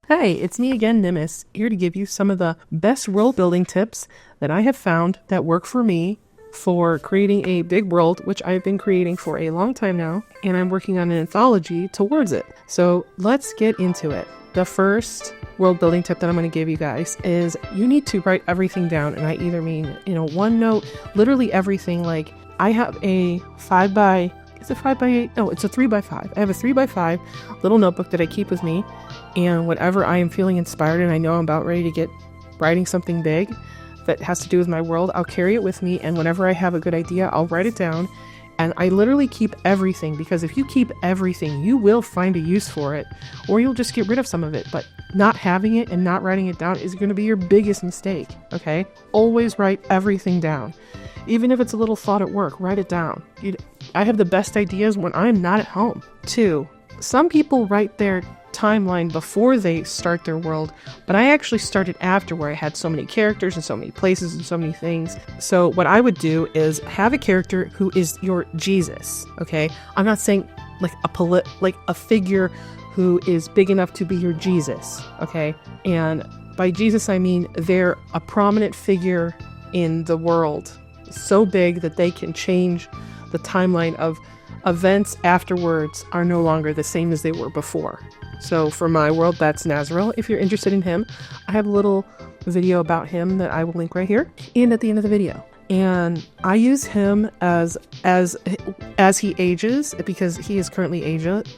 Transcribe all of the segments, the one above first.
Hey, it's me again, Nimis, here to give you some of the best world building tips that I have found that work for me for creating a big world, which I've been creating for a long time now, and I'm working on an anthology towards it. So let's get into it. The first world building tip that I'm going to give you guys is you need to write everything down, and I either mean in a OneNote, literally everything. Like I have a 5x, is it 5x8? No, it's a 3x5. I have a 3x5 little notebook that I keep with me. And whatever I am feeling inspired and I know I'm about ready to get writing something big that has to do with my world, I'll carry it with me. And whenever I have a good idea, I'll write it down. And I literally keep everything, because if you keep everything, you will find a use for it, or you'll just get rid of some of it. But not having it and not writing it down is going to be your biggest mistake. Okay? Always write everything down. Even if it's a little thought at work, write it down. I have the best ideas when I'm not at home. 2, some people write their timeline before they start their world, but I actually started after, where I had so many characters and so many places and so many things. So what I would do is have a character who is your Jesus. Okay, I'm not saying like a figure who is big enough to be your Jesus. Okay, and by Jesus I mean they're a prominent figure in the world, so big that they can change the timeline of events afterwards are no longer the same as they were before. So for my world, that's Nazarel. If you're interested in him, I have a little video about him that I will link right here and at the end of the video. And I use him as he ages, because he is currently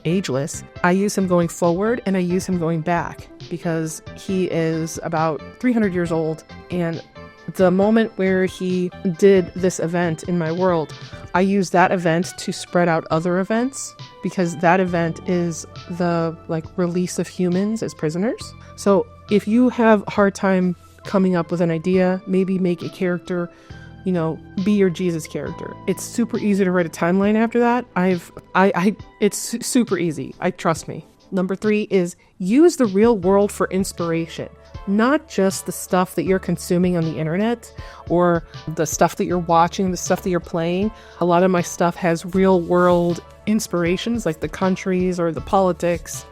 ageless. I use him going forward and I use him going back, because he is about 300 years old. And the moment where he did this event in my world, I use that event to spread out other events, because that event is the release of humans as prisoners. So if you have a hard time coming up with an idea, maybe make a character, be your Jesus character. It's super easy to write a timeline after that. It's super easy. Trust me. Number 3 is use the real world for inspiration. Not just the stuff that you're consuming on the internet or the stuff that you're watching, the stuff that you're playing. A lot of my stuff has real world inspirations, like the countries or the politics.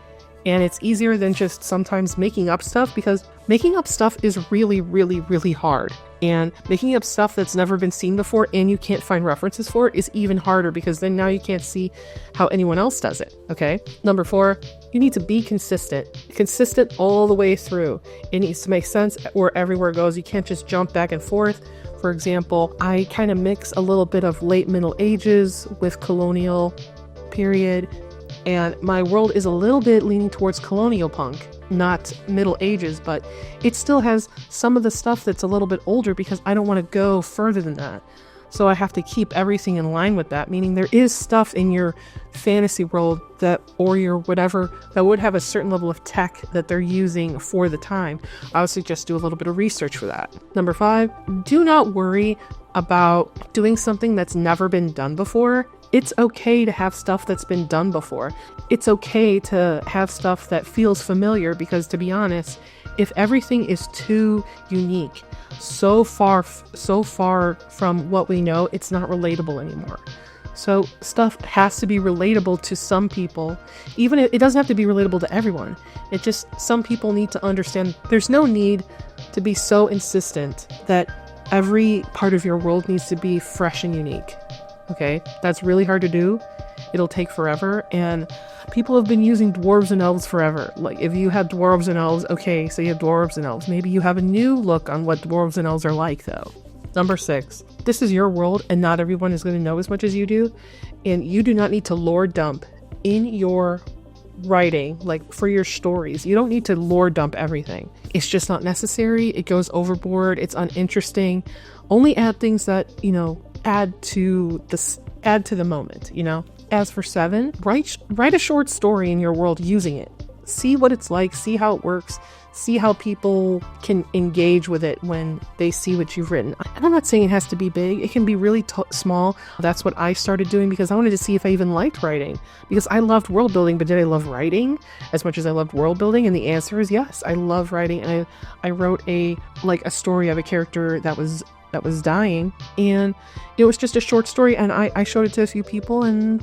And it's easier than just sometimes making up stuff, because making up stuff is really, really, really hard. And making up stuff that's never been seen before and you can't find references for it is even harder, because then now you can't see how anyone else does it. Okay. Number 4, you need to be consistent all the way through. It needs to make sense where everywhere goes. You can't just jump back and forth. For example, I kind of mix a little bit of late Middle Ages with colonial period. And my world is a little bit leaning towards colonial punk, not Middle Ages, but it still has some of the stuff that's a little bit older, because I don't want to go further than that. So I have to keep everything in line with that, meaning there is stuff in your fantasy world or your whatever that would have a certain level of tech that they're using for the time. I would suggest do a little bit of research for that. Number 5, do not worry about doing something that's never been done before. It's okay to have stuff that's been done before. It's okay to have stuff that feels familiar, because to be honest, if everything is too unique, so far from what we know, it's not relatable anymore. So stuff has to be relatable to some people, even if it doesn't have to be relatable to everyone. It just, some people need to understand there's no need to be so insistent that every part of your world needs to be fresh and unique. Okay, that's really hard to do. It'll take forever, and people have been using dwarves and elves forever. Like, if you have dwarves and elves, okay, so you have dwarves and elves. Maybe you have a new look on what dwarves and elves are like, though. Number 6, this is your world, and not everyone is going to know as much as you do, and you do not need to lore dump in your writing, like for your stories. You don't need to lore dump everything. It's just not necessary. It goes overboard. It's uninteresting. Only add things that, add to the moment. As for 7, write a short story in your world using it. See what it's like, see how it works, see how people can engage with it when they see what you've written. And I'm not saying it has to be big. It can be really small. That's what I started doing, because I wanted to see if I even liked writing, because I loved world building, but did I love writing as much as I loved world building? And the answer is yes. I love writing, and I wrote a story of a character that was dying, and it was just a short story, and I showed it to a few people, and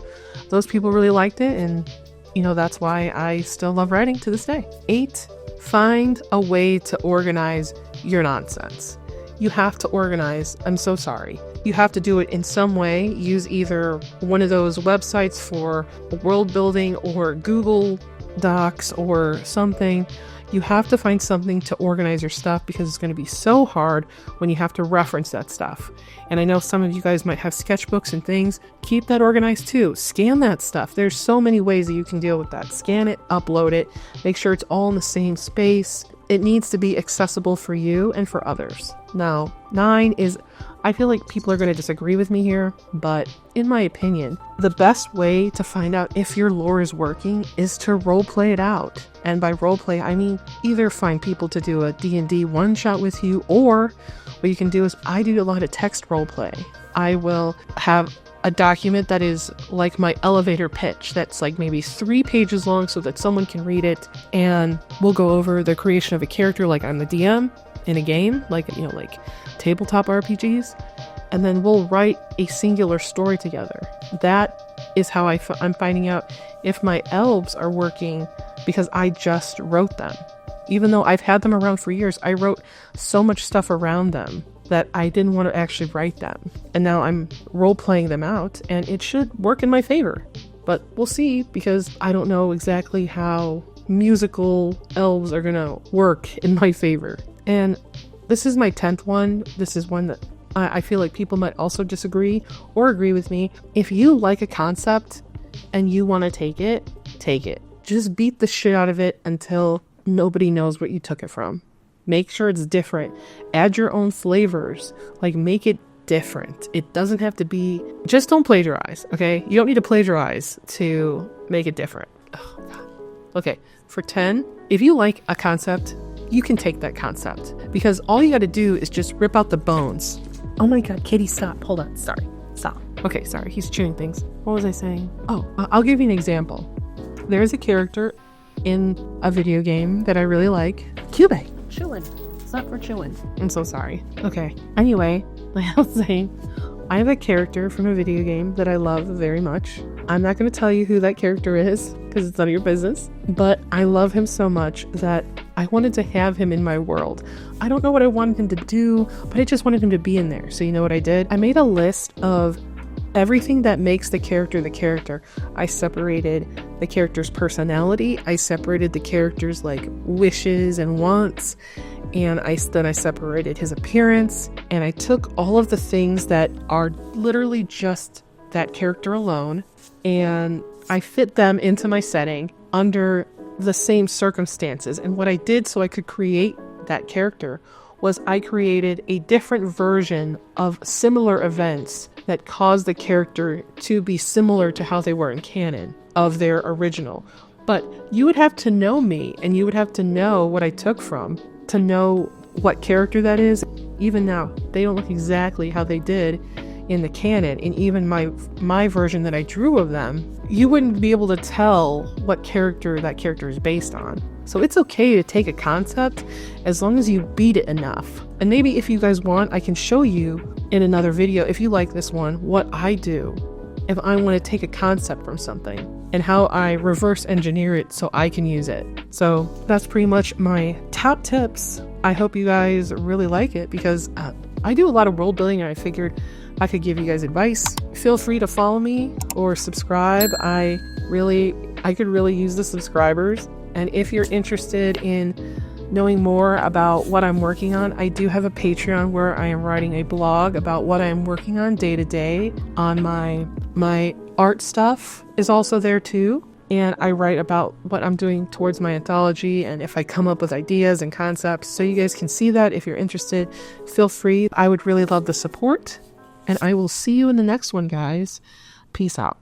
those people really liked it, and that's why I still love writing to this day. 8, find a way to organize your nonsense. You have to organize. I'm so sorry. You have to do it in some way. Use either one of those websites for world building or Google Docs or something. You have to find something to organize your stuff because it's going to be so hard when you have to reference that stuff. And I know some of you guys might have sketchbooks and things. Keep that organized too. Scan that stuff. There's so many ways that you can deal with that. Scan it, upload it, make sure it's all in the same space. It needs to be accessible for you and for others. Now, 9 is, I feel like people are going to disagree with me here, but in my opinion, the best way to find out if your lore is working is to role play it out. And by role play, I mean either find people to do a D&D one-shot with you, or what you can do is, I do a lot of text role play. I will have a document that is like my elevator pitch that's like maybe 3 pages long so that someone can read it, and we'll go over the creation of a character like I'm the DM in a game, like tabletop RPGs, and then we'll write a singular story together. That is how I'm finding out if my elves are working, because I just wrote them. Even though I've had them around for years, I wrote so much stuff around them that I didn't want to actually write them. And now I'm role-playing them out, and it should work in my favor. But we'll see, because I don't know exactly how musical elves are going to work in my favor. And this is my 10th one. This is one that I feel like people might also disagree or agree with me. If you like a concept and you want to take it, take it. Just beat the shit out of it until nobody knows what you took it from. Make sure it's different. Add your own flavors. Like, make it different. It doesn't have to be... Just don't plagiarize, okay? You don't need to plagiarize to make it different. Oh, God. Okay, for 10, if you like a concept, you can take that concept. Because all you got to do is just rip out the bones. Oh my God, Kitty, stop. Hold on. Sorry. Stop. Okay, sorry. He's chewing things. What was I saying? Oh, I'll give you an example. There's a character in a video game that I really like. Cube. Chewing. Stop for chewing. I'm so sorry. Okay. Anyway, like I was saying, I have a character from a video game that I love very much. I'm not going to tell you who that character is because it's none of your business, but I love him so much that I wanted to have him in my world. I don't know what I wanted him to do, but I just wanted him to be in there. So you know what I did? I made a list of everything that makes the character the character. I separated the character's personality. I separated the character's like wishes and wants. And then I separated his appearance. And I took all of the things that are literally just that character alone, and I fit them into my setting under the same circumstances. And what I did so I could create that character was I created a different version of similar events that caused the character to be similar to how they were in canon of their original. But you would have to know me, and you would have to know what I took from to know what character that is. Even now, they don't look exactly how they did in the canon, and even my version that I drew of them, you wouldn't be able to tell what character that character is based on. So it's okay to take a concept as long as you beat it enough. And maybe if you guys want, I can show you in another video, if you like this one, what I do if I want to take a concept from something and how I reverse engineer it so I can use it. So that's pretty much my top tips. I hope you guys really like it, because I do a lot of world building, and I figured I could give you guys advice. Feel free to follow me or subscribe. I could really use the subscribers. And if you're interested in knowing more about what I'm working on, I do have a Patreon where I am writing a blog about what I'm working on day to day. On my art stuff is also there too. And I write about what I'm doing towards my anthology, and if I come up with ideas and concepts. So you guys can see that. If you're interested, feel free. I would really love the support. And I will see you in the next one, guys. Peace out.